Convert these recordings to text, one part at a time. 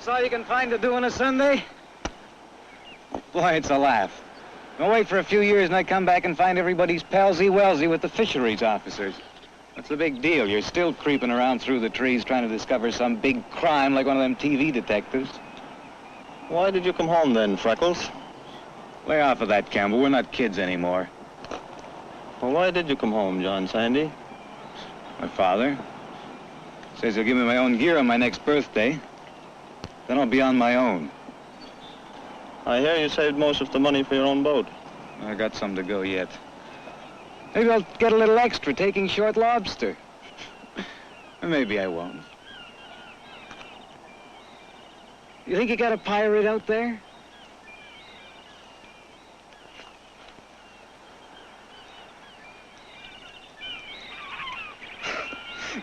That's all you can find to do on a Sunday? Boy, it's a laugh. I'll wait for a few years and I come back and find everybody's palsy-welzy with the fisheries officers. What's the big deal? You're still creeping around through the trees trying to discover some big crime like one of them TV detectives. Why did you come home then, Freckles? Lay off of that, Campbell. We're not kids anymore. Well, why did you come home, John Sandy? My father says he'll give me my own gear on my next birthday. Then I'll be on my own. I hear you saved most of the money for your own boat. I got some to go yet. Maybe I'll get a little extra taking short lobster. Or maybe I won't. You think you got a pirate out there?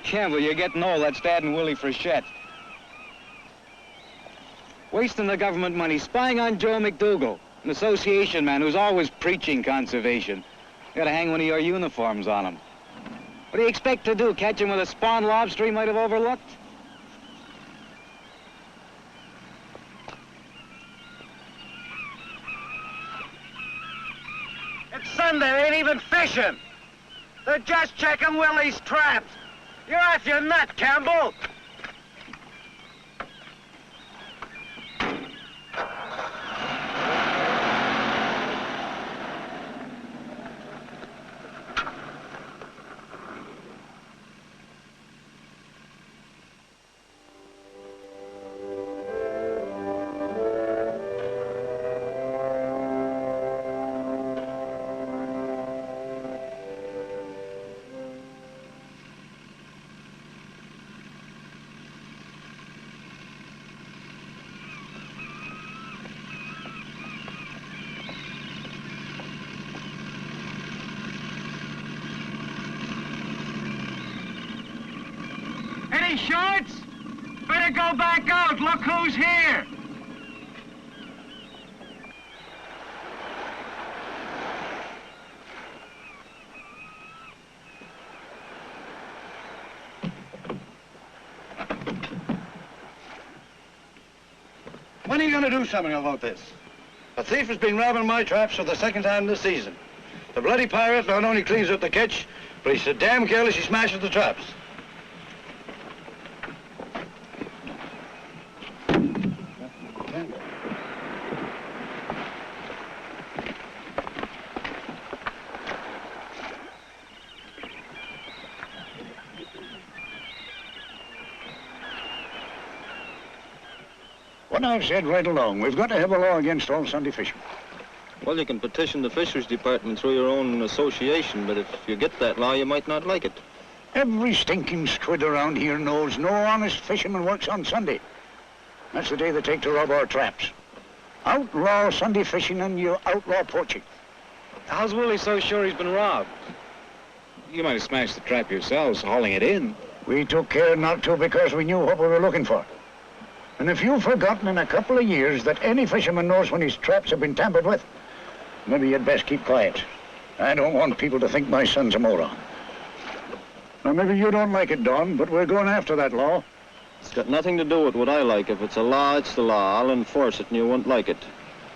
Campbell, you're getting old. That's Dad and Willie Frechette. Wasting the government money, spying on Joe McDougal, an association man who's always preaching conservation. You gotta hang one of your uniforms on him. What do you expect to do, catch him with a spawn lobster he might have overlooked? It's Sunday, they ain't even fishing. They're just checking Willie's traps. You're off your nut, Campbell. Any shorts? Better go back out. Look who's here. When are you going to do something about this? A thief has been robbing my traps for the second time this season. The bloody pirate not only cleans up the catch, but he's so damn careless he smashes the traps. What I've said right along, we've got to have a law against all Sunday fishing. Well, you can petition the Fisheries Department through your own association, but if you get that law, you might not like it. Every stinking squid around here knows no honest fisherman works on Sunday. That's the day they take to rob our traps. Outlaw Sunday fishing and you outlaw poaching. How's Willie so sure he's been robbed? You might have smashed the trap yourselves, hauling it in. We took care not to because we knew what we were looking for. And if you've forgotten in a couple of years that any fisherman knows when his traps have been tampered with, maybe you'd best keep quiet. I don't want people to think my son's a moron. Now, maybe you don't like it, Don, but we're going after that law. It's got nothing to do with what I like. If it's a law, it's the law. I'll enforce it and you won't like it.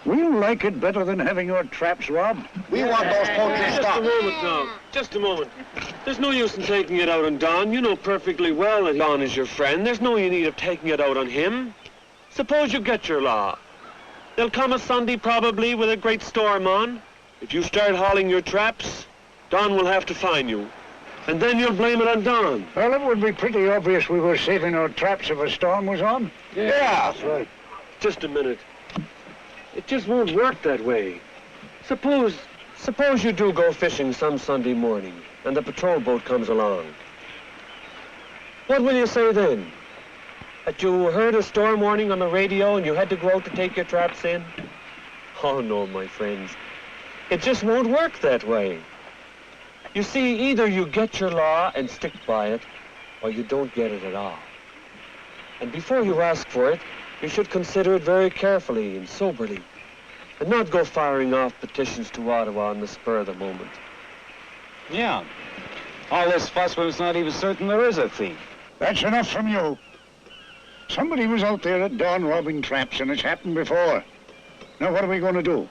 We'll like it better than having your traps robbed. We want those poachers stopped. Just a moment now. Just a moment. There's no use in taking it out on Don. You know perfectly well that Don is your friend. There's no need of taking it out on him. Suppose you get your law. There'll come a Sunday probably with a great storm on. If you start hauling your traps, Don will have to fine you. And then you'll blame it on Don. Well, it would be pretty obvious we were saving our traps if a storm was on. Yeah, that's right. Just a minute. It just won't work that way. Suppose you do go fishing some Sunday morning and the patrol boat comes along. What will you say then? That you heard a storm warning on the radio and you had to go out to take your traps in? Oh, no, my friends. It just won't work that way. You see, either you get your law and stick by it, or you don't get it at all. And before you ask for it, you should consider it very carefully and soberly, and not go firing off petitions to Ottawa on the spur of the moment. Yeah. All this fuss when it's not even certain there is a thief. That's enough from you. Somebody was out there at dawn robbing traps, and it's happened before. Now, what are we going to do?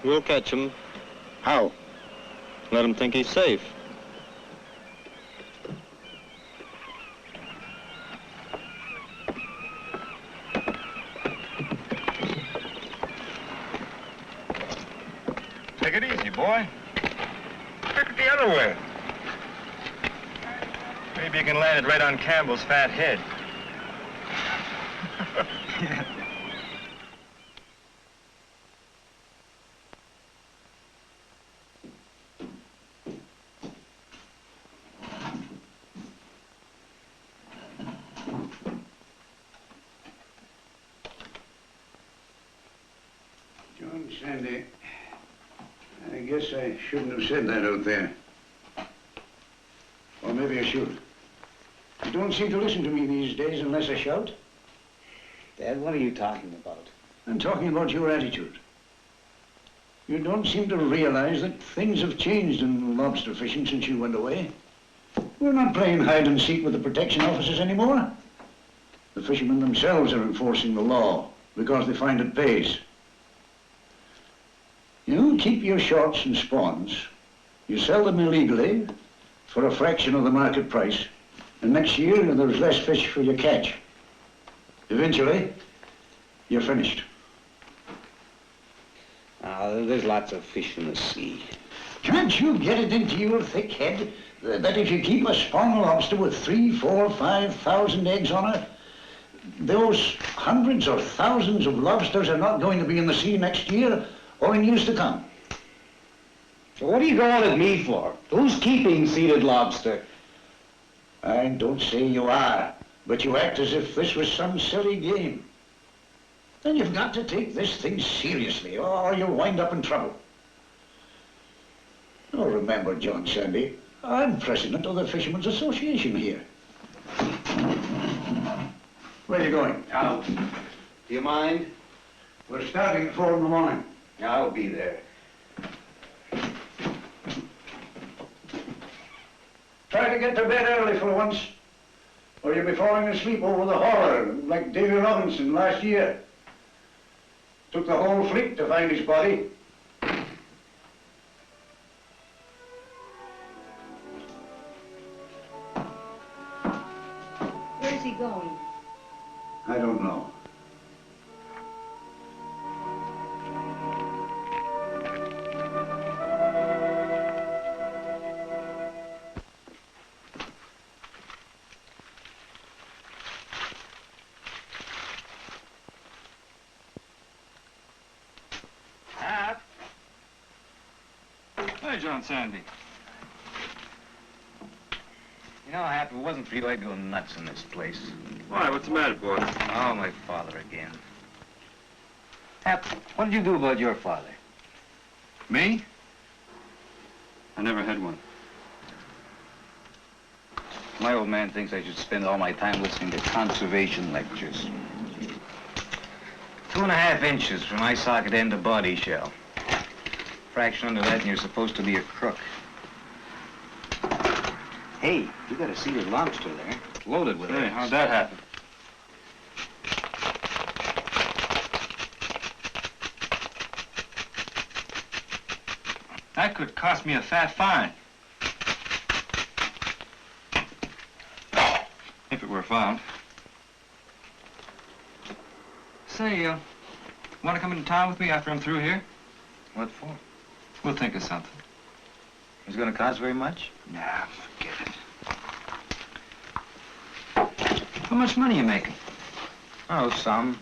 We'll catch him. How? Let him think he's safe. Take it easy, boy. Look it the other way. Maybe you can land it right on Campbell's fat head. John Sandy, I guess I shouldn't have said that out there. Or maybe I should. You don't seem to listen to me these days unless I shout. Dad, what are you talking about? I'm talking about your attitude. You don't seem to realize that things have changed in lobster fishing since you went away. We're not playing hide and seek with the protection officers anymore. The fishermen themselves are enforcing the law because they find it pays. You keep your shorts and spawns. You sell them illegally for a fraction of the market price. And next year, there's less fish for your catch. Eventually, you're finished. There's lots of fish in the sea. Can't you get it into your thick head that if you keep a spawn lobster with 3, 4, 5,000 eggs on her, those hundreds or thousands of lobsters are not going to be in the sea next year or in years to come? So what are you going at me for? Who's keeping seeded lobster? I don't say you are, but you act as if this was some silly game. Then you've got to take this thing seriously, or you'll wind up in trouble. Oh, remember, John Sandy, I'm president of the Fishermen's Association here. Where are you going? Out. Do you mind? We're starting at 4 in the morning. I'll be there. Try to get to bed early for once, or you'll be falling asleep over the hauler like Davy Robinson last year. Took the whole fleet to find his body. Where's he going? I don't know. Hi, John Sandy. You know, Hap, if it wasn't for you, I'd go nuts in this place. Why? What's the matter, boy? Oh, my father again. Hap, what did you do about your father? Me? I never had one. My old man thinks I should spend all my time listening to conservation lectures. 2.5 inches from eye socket end to body shell. Fraction under that and you're supposed to be a crook. Hey, you got a seeded lobster there. Loaded with eggs. Hey, how'd that happen? That could cost me a fat fine. If it were found. Say, want to come into town with me after I'm through here? What for? We'll think of something. Is it going to cost very much? Nah, forget it. How much money you making? Oh, some.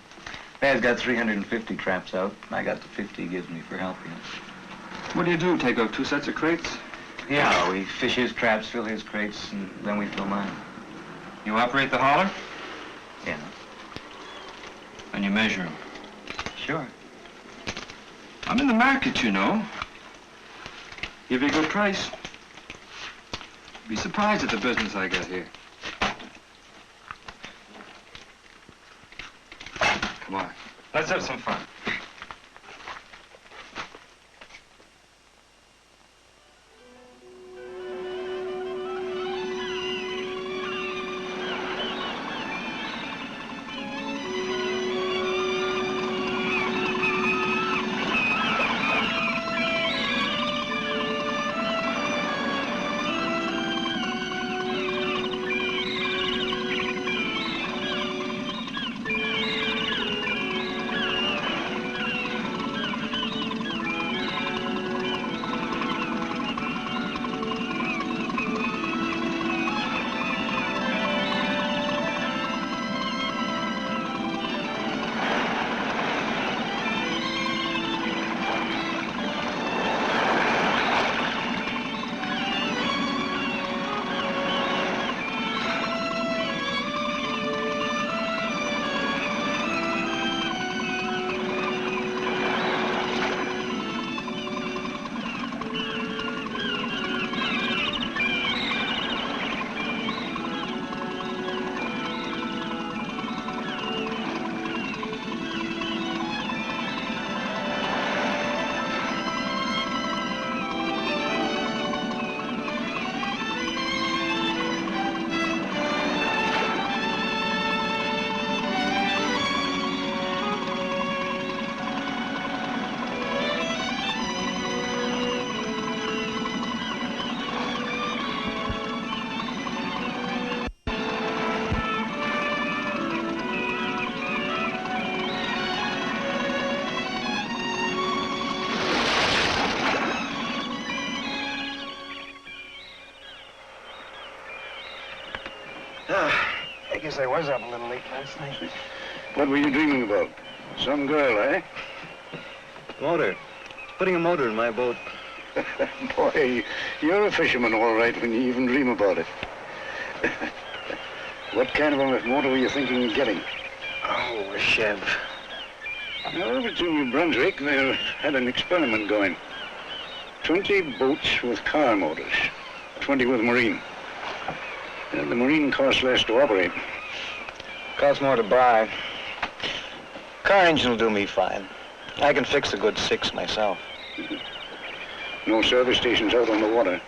Dad's got 350 traps out. I got the 50 he gives me for helping him. What do you do? Take out 2 sets of crates? Yeah, we fish his traps, fill his crates, and then we fill mine. You operate the hauler? Yeah. And you measure them? Sure. I'm in the market, you know. Give you a good price. Be surprised at the business I got here. Come on, let's have some fun. guess I was up a little late last night. What were you dreaming about? Some girl, eh? Motor. Putting a motor in my boat. Boy, you're a fisherman all right when you even dream about it. What kind of a motor were you thinking of getting? Oh, a Chev. Now, over to New Brunswick, they had an experiment going. 20 boats with car motors, 20 with marine. And the marine costs less to operate. Costs more to buy. Car engine will do me fine. I can fix a good 6 myself. No service stations out on the water.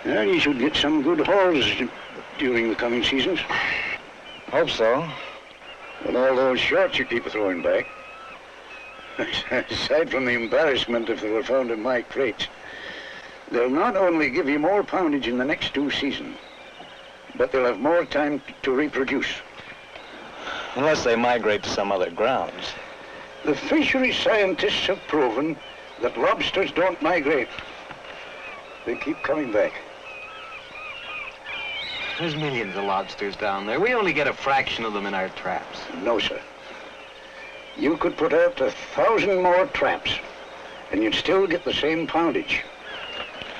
Well, you should get some good hauls during the coming seasons. Hope so. With all those shorts you keep throwing back. Aside from the embarrassment if they were found in my crates, they'll not only give you more poundage in the next 2 seasons, but they'll have more time to reproduce. Unless they migrate to some other grounds. The fishery scientists have proven that lobsters don't migrate. They keep coming back. There's millions of lobsters down there. We only get a fraction of them in our traps. No, sir. You could put out 1,000 more traps, and you'd still get the same poundage.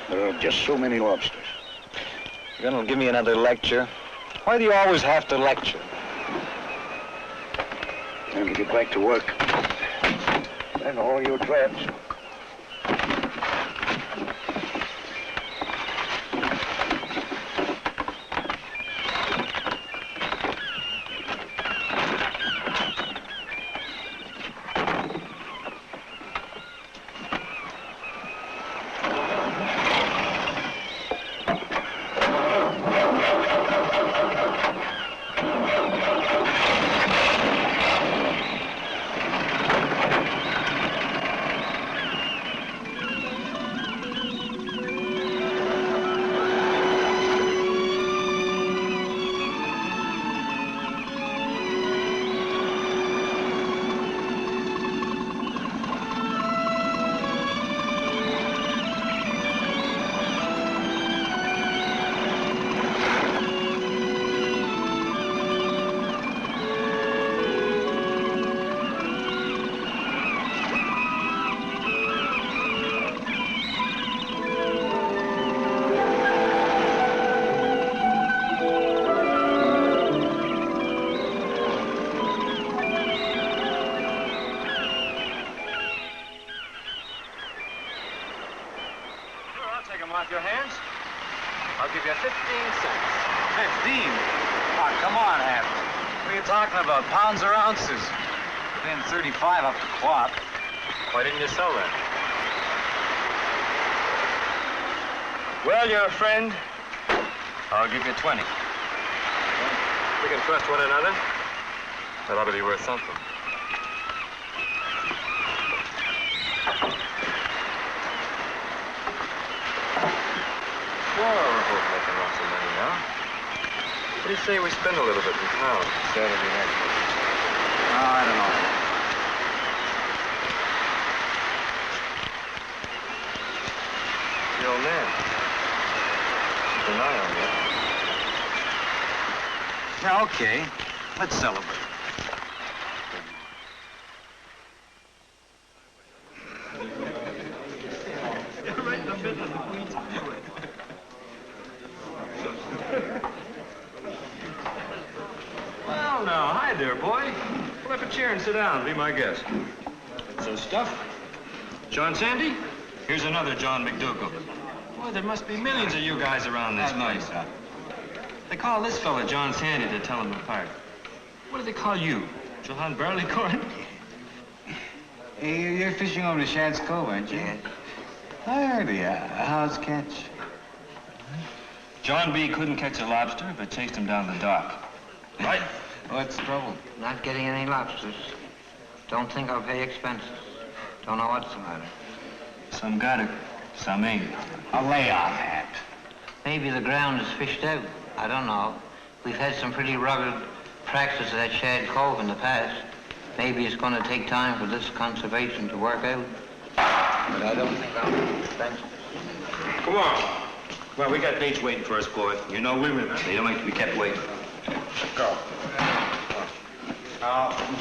There are just so many lobsters. You're gonna give me another lecture? Why do you always have to lecture? Time to get back to work. And all your traps. Off your hands? I'll give you 15 cents. 15? Oh, come on, Hap. What are you talking about? Pounds or ounces? Paying 35 up to quart. Why didn't you sell that? Well, you're a friend. I'll give you 20. We can trust one another. That ought to be worth something. Well, we're both making lots of money now. What do you say we spend a little bit in town Saturday night? Oh, I don't know. The old man. Keep an eye on you. Yeah, okay. Let's celebrate. Well, now, hi there, boy. Pull up a chair and sit down. Be my guest. So stuff. John Sandy? Here's another John McDougal. Boy, there must be millions of you guys around this place. Huh? They call this fella John Sandy to tell them apart. What do they call you? Johann Barleycorn? Hey, you're fishing over to Shad's Cove, aren't you? Yeah. I heard of you. How's catch? John B. couldn't catch a lobster, but chased him down the dock. Right? What's the trouble? Not getting any lobsters. Don't think I'll pay expenses. Don't know what's the matter. Some got it, some ain't. A layoff, Hat. Maybe the ground is fished out. I don't know. We've had some pretty rugged practice at Shad Cove in the past. Maybe it's going to take time for this conservation to work out. But I don't think I'll pay expenses. Come on. Well, we got baits waiting for us, boy. You know women. They don't like to be kept waiting. Let's go.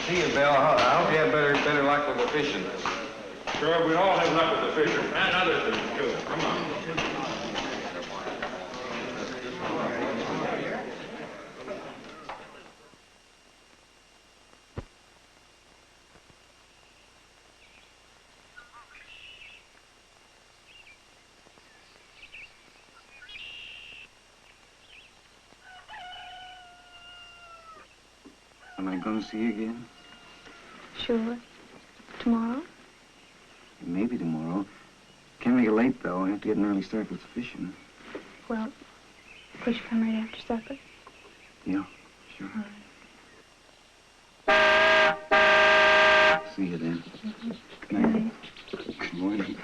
See you, Bill. I hope you have better luck with the fishing. Sure, we all have luck with the fishing. And other things, too. Come on. Am I going to see you again? Sure. Tomorrow? Maybe tomorrow. Can't make it late, though. I have to get an early start with the fishing. Well, we should come right after supper. Yeah, sure. All right. See you then. Good night. Good morning.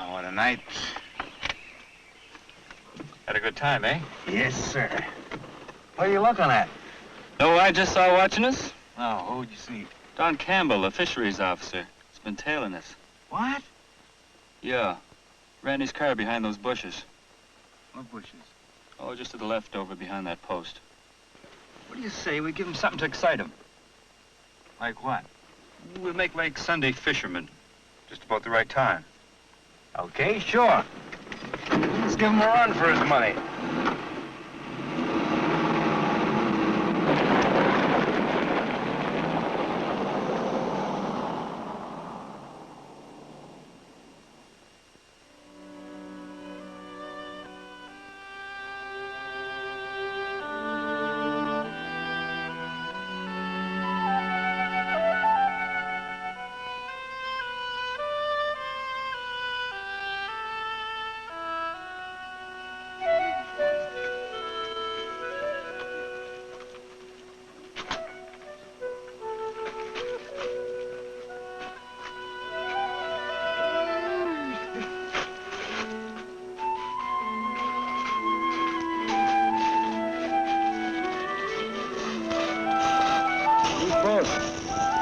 What a night. Had a good time, eh? Yes, sir. What are you looking at? No, I just saw watching us. Oh, who'd you see? Don Campbell, the fisheries officer. He's been tailing us. What? Yeah. Ran his car behind those bushes. What bushes? Oh, just to the left over behind that post. What do you say we give him something to excite him? Like what? We'll make like Sunday fishermen. Just about the right time. Okay, sure. Let's give him a run for his money.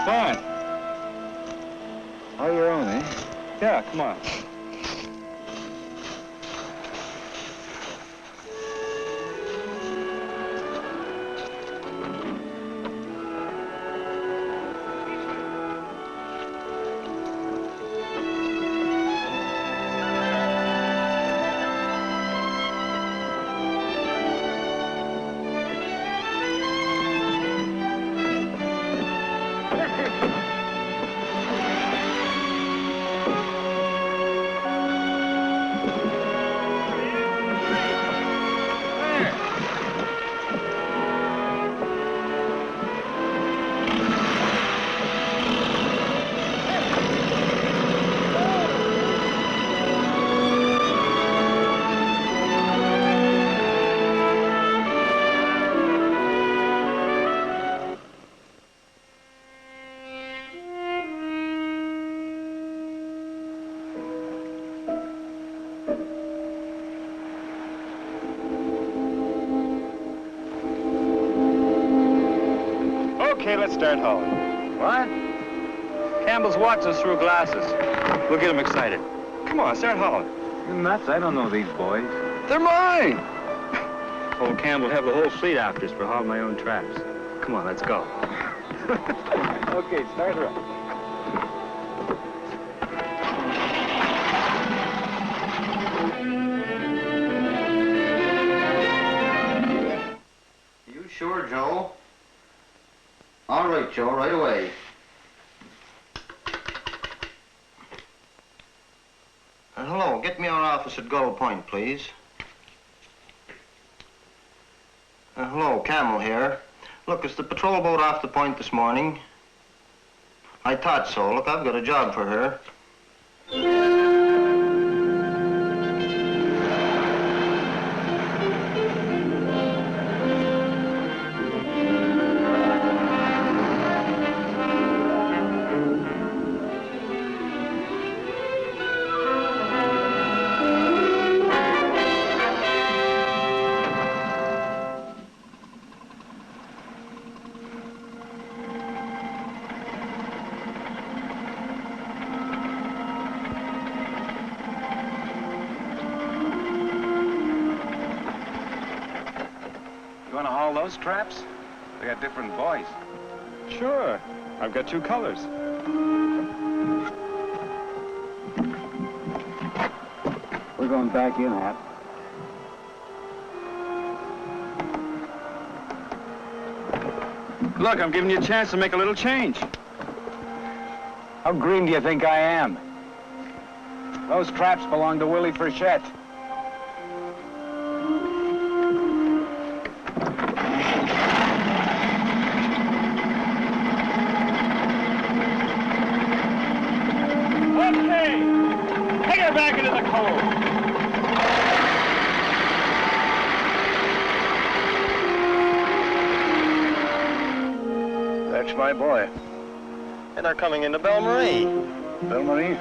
Fine. All your own, eh? Yeah, come on. Okay, let's start hauling. What? Campbell's watching us through glasses. We'll get him excited. Come on, start hauling. You nuts? I don't know these boys. They're mine! Old Campbell have the whole fleet after us for hauling my own traps. Come on, let's go. Okay, start her up. You sure, Joe? All right, Joe, right away. Hello, get me our office at Gull Point, please. Hello, Camel here. Look, is the patrol boat off the point this morning? I thought so. Look, I've got a job for her. those traps? They got different boys. Sure. I've got 2 colors. We're going back in, Hap. Look, I'm giving you a chance to make a little change. How green do you think I am? Those traps belong to Willie Frechette. Okay! Take her back into the cove. That's my boy. And they're coming into Belle Marie. Belle Marie?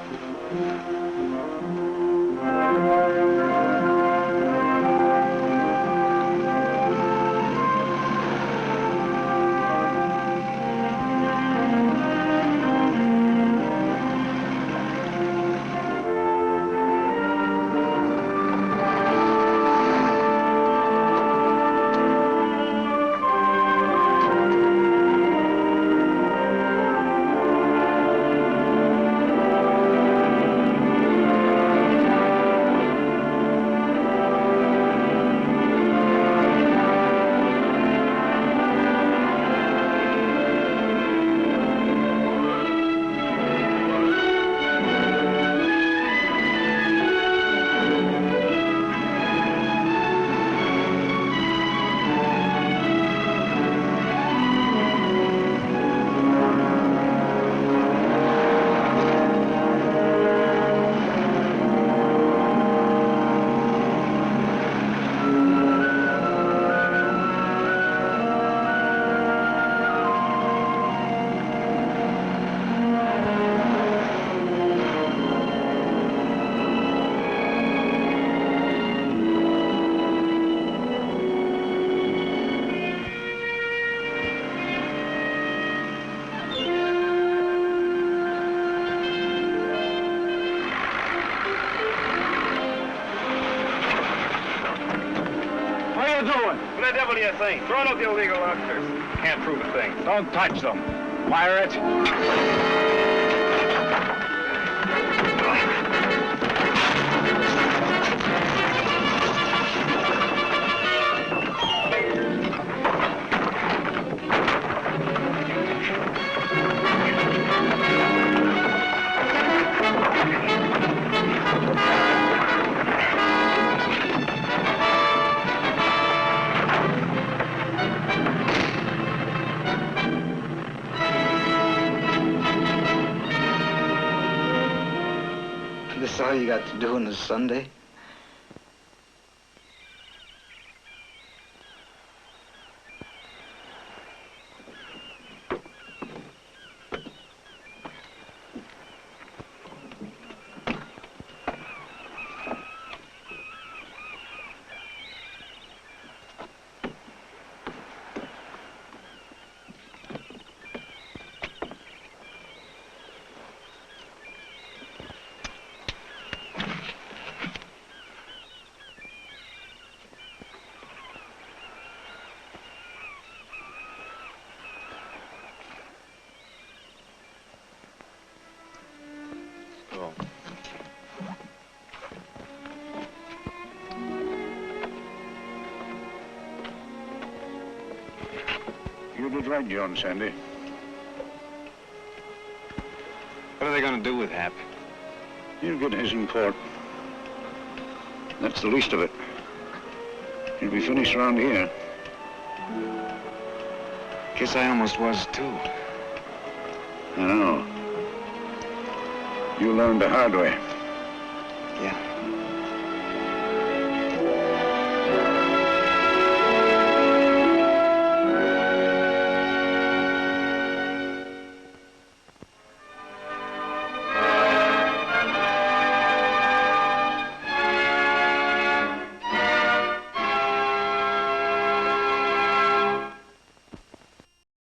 What the devil do you think? Throwing out the illegal lobsters. Can't prove a thing. Don't touch them. Fire it. This all you got to do on a Sunday? You did right, John Sandy. What are they going to do with Hap? He'll get his in court. That's the least of it. He'll be finished around here. Guess I almost was, too. I know. You learned the hard way. Yeah.